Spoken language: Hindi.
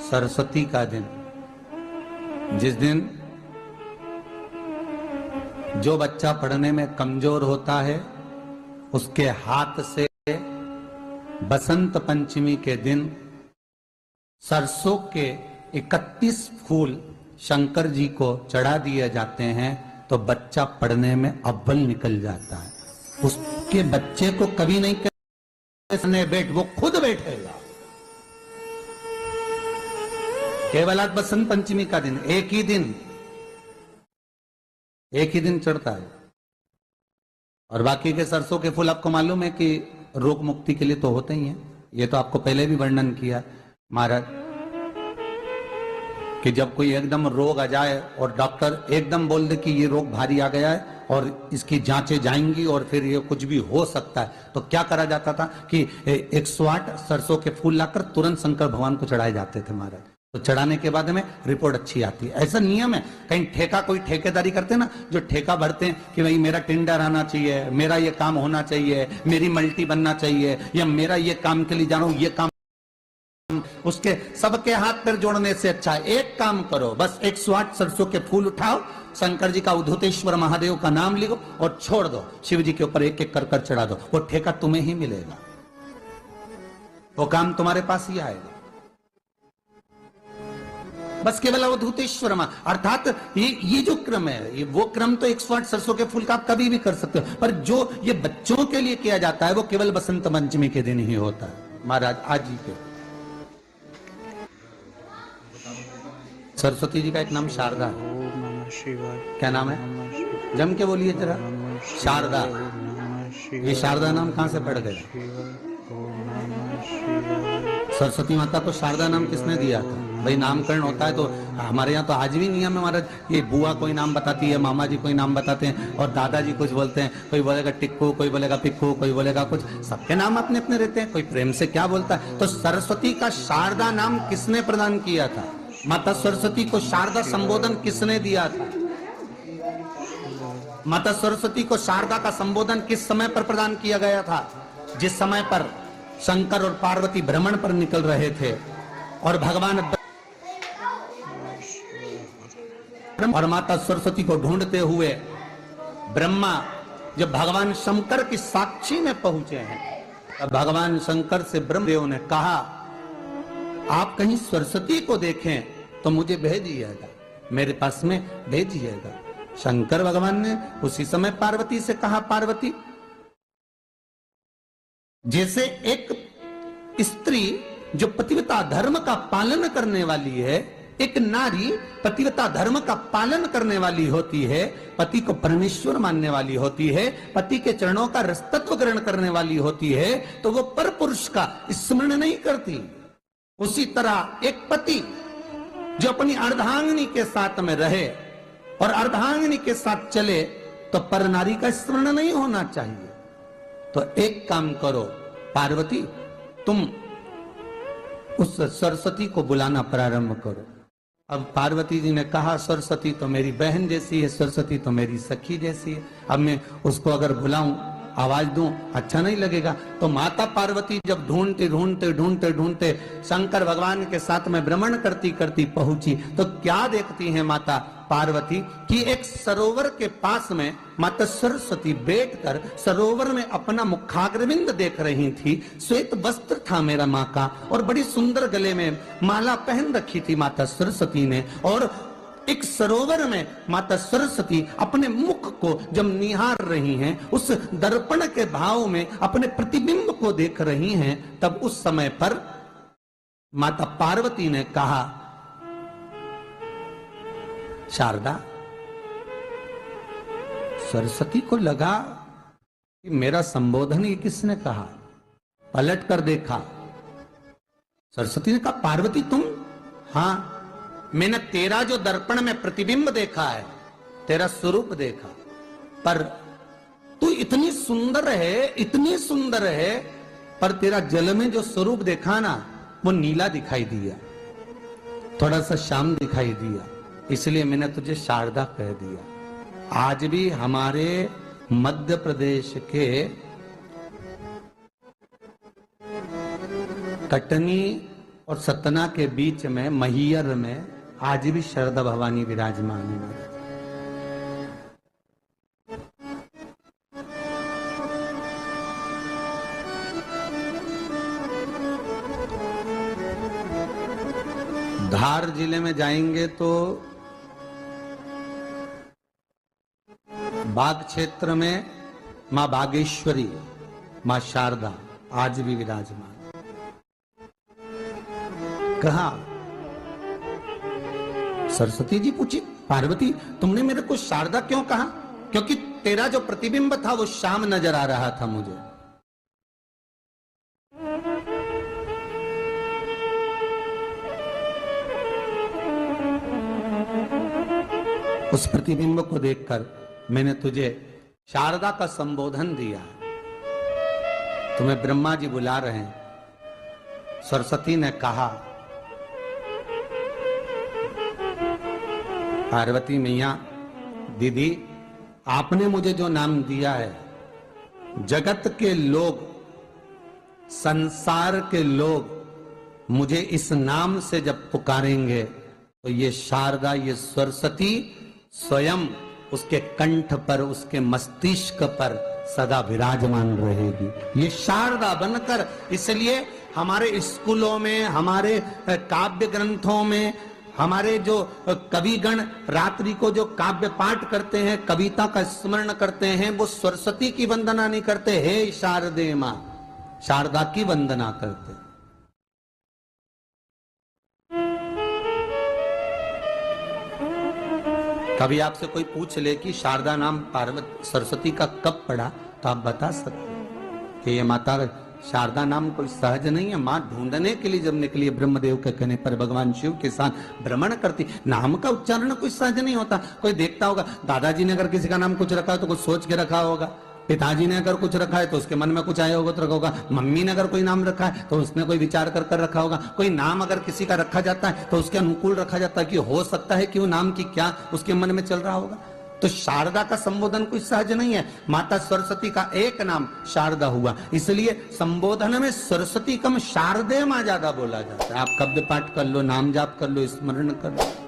सरस्वती का दिन, जिस दिन जो बच्चा पढ़ने में कमजोर होता है उसके हाथ से बसंत पंचमी के दिन सरसों के 31 फूल शंकर जी को चढ़ा दिए जाते हैं तो बच्चा पढ़ने में अव्वल निकल जाता है। उसके बच्चे को कभी नहीं कहने बैठ, वो खुद बैठेगा। केवल आज बसंत पंचमी का दिन, एक ही दिन चढ़ता है। और बाकी के सरसों के फूल आपको मालूम है कि रोग मुक्ति के लिए तो होते ही हैं। ये तो आपको पहले भी वर्णन किया महाराज कि जब कोई एकदम रोग आ जाए और डॉक्टर एकदम बोल दे कि ये रोग भारी आ गया है और इसकी जांचें जाएंगी और फिर ये कुछ भी हो सकता है, तो क्या करा जाता था कि 108 सरसों के फूल लाकर तुरंत शंकर भगवान को चढ़ाए जाते थे महाराज। तो चढ़ाने के बाद में रिपोर्ट अच्छी आती है। ऐसा नियम है। कहीं ठेका, कोई ठेकेदारी करते हैं ना, जो ठेका भरते हैं कि भाई मेरा टेंडर आना चाहिए, मेरा ये काम होना चाहिए, मेरी मल्टी बनना चाहिए, या मेरा ये काम के लिए जा रहा हूं, ये काम, उसके सबके हाथ पैर जोड़ने से अच्छा है एक काम करो, बस 108 सरसों के फूल उठाओ, शंकर जी का उद्धतेश्वर महादेव का नाम लिखो और छोड़ दो, शिव जी के ऊपर एक एक कर कर चढ़ा दो, वो ठेका तुम्हें ही मिलेगा, वो काम तुम्हारे पास ही आएगा। बस केवल अवधूतेश्वर अर्थात ये जो क्रम है, ये वो क्रम तो 108 सरसों के फूल का आप कभी भी कर सकते हो, पर जो ये बच्चों के लिए किया जाता है वो केवल बसंत पंचमी के दिन ही होता है महाराज। आज ही के सरस्वती जी का एक नाम शारदा है। क्या नाम है? जम के बोलिए जरा। शारदा। ये शारदा नाम कहां से पड़ गया? सरस्वती माता को शारदा नाम किसने दिया था? भाई नामकरण होता है तो हमारे यहाँ तो आज भी नियम है महाराज, ये बुआ कोई नाम बताती है, मामा जी कोई नाम बताते हैं और दादाजी कुछ बोलते हैं, कोई बोलेगा टिक्कू, कोई बोलेगा पिक्कू, कोई बोलेगा कुछ, सबके नाम अपने अपने रहते हैं, कोई प्रेम से क्या बोलता है। तो सरस्वती का शारदा नाम किसने प्रदान किया था? माता सरस्वती को शारदा संबोधन किसने दिया था? माता सरस्वती को शारदा का संबोधन किस समय पर प्रदान किया गया था? जिस समय पर शंकर और पार्वती भ्रमण पर निकल रहे थे और भगवान और माता सरस्वती को ढूंढते हुए ब्रह्मा जब भगवान शंकर की साक्षी में पहुंचे हैं, तब भगवान शंकर से ब्रह्मदेव ने कहा आप कहीं सरस्वती को देखें तो मुझे भेजिएगा, मेरे पास में भेजिएगा। शंकर भगवान ने उसी समय पार्वती से कहा, पार्वती, जैसे एक स्त्री जो पतिव्रता धर्म का पालन करने वाली है, एक नारी पतिव्रता धर्म का पालन करने वाली होती है, पति को परमेश्वर मानने वाली होती है, पति के चरणों का रसतत्व ग्रहण करने वाली होती है, तो वो पर पुरुष का स्मरण नहीं करती। उसी तरह एक पति जो अपनी अर्धांगिनी के साथ में रहे और अर्धांगिनी के साथ चले तो पर नारी का स्मरण नहीं होना चाहिए। तो एक काम करो पार्वती, तुम उस सरस्वती को बुलाना प्रारंभ करो। अब पार्वती जी ने कहा सरस्वती तो मेरी बहन जैसी है, सरस्वती तो मेरी सखी जैसी है, अब मैं उसको अगर बुलाऊं, आवाज दूं, अच्छा नहीं लगेगा। तो माता पार्वती जब ढूंढते ढूंढते ढूंढते ढूंढते शंकर भगवान के साथ में भ्रमण करती करती पहुंची, तो क्या देखती है माता पार्वती कि एक सरोवर के पास में माता सरस्वती बैठकर सरोवर में अपना मुखाग्रविंद देख रही थी। श्वेत वस्त्र था मेरा माँ का और बड़ी सुंदर गले में माला पहन रखी थी माता सरस्वती ने, और एक सरोवर में माता सरस्वती अपने मुख को जब निहार रही हैं, उस दर्पण के भाव में अपने प्रतिबिंब को देख रही हैं, तब उस समय पर माता पार्वती ने कहा, शारदा, सरस्वती को लगा कि मेरा संबोधन ये किसने कहा, पलट कर देखा। सरस्वती ने कहा, पार्वती तुम? हाँ, मैंने तेरा जो दर्पण में प्रतिबिंब देखा है, तेरा स्वरूप देखा, पर तू इतनी सुंदर है, इतनी सुंदर है, पर तेरा जल में जो स्वरूप देखा ना, वो नीला दिखाई दिया, थोड़ा सा श्याम दिखाई दिया, इसलिए मैंने तुझे शारदा कह दिया। आज भी हमारे मध्य प्रदेश के कटनी और सतना के बीच में मैहर में आज भी शारदा भवानी विराजमान है महाराज। धार जिले में जाएंगे तो बाग क्षेत्र में मां बागेश्वरी, मां शारदा आज भी विराजमान। कहा सरस्वती जी पूछी, पार्वती तुमने मेरे को शारदा क्यों कहा? क्योंकि तेरा जो प्रतिबिंब था वो शाम नजर आ रहा था मुझे। उस प्रतिबिंब को देखकर मैंने तुझे शारदा का संबोधन दिया। तुम्हें ब्रह्मा जी बुला रहे हैं। सरस्वती ने कहा, पार्वती मैया दीदी, आपने मुझे जो नाम दिया है, जगत के लोग, संसार के लोग मुझे इस नाम से जब पुकारेंगे तो ये शारदा, ये सरस्वती स्वयं उसके कंठ पर, उसके मस्तिष्क पर सदा विराजमान रहेगी, ये शारदा बनकर। इसलिए हमारे स्कूलों में, हमारे काव्य ग्रंथों में, हमारे जो कविगण रात्रि को जो काव्य पाठ करते हैं, कविता का स्मरण करते हैं, वो सरस्वती की वंदना नहीं करते, हे शारदे मां, शारदा की वंदना करते। कभी आपसे कोई पूछ ले कि शारदा नाम पार्वती सरस्वती का कब पड़ा, तो आप बता सकते हैं कि ये माता शारदा नाम कोई सहज नहीं है। मां ढूंढने के लिए जब निकली, ब्रह्मदेव के कहने पर भगवान शिव के साथ भ्रमण करती। नाम का उच्चारण कोई सहज नहीं होता। कोई देखता होगा, दादाजी ने अगर किसी का नाम कुछ रखा तो कुछ सोच के रखा होगा, पिताजी ने अगर कुछ रखा है तो उसके मन में कुछ आया होगा तो रखा होगा, मम्मी ने अगर कोई नाम रखा है तो उसने कोई विचार कर कर रखा होगा। कोई नाम अगर किसी का रखा जाता है तो उसके अनुकूल रखा जाता है कि हो सकता है कि वो नाम की क्या उसके मन में चल रहा होगा। तो शारदा का संबोधन कोई सहज नहीं है। माता सरस्वती का एक नाम शारदा हुआ, इसलिए संबोधन में सरस्वती कम शारदे मां ज्यादा बोला जाता है। आप शब्द पाठ कर लो, नाम जाप कर लो, स्मरण कर लो।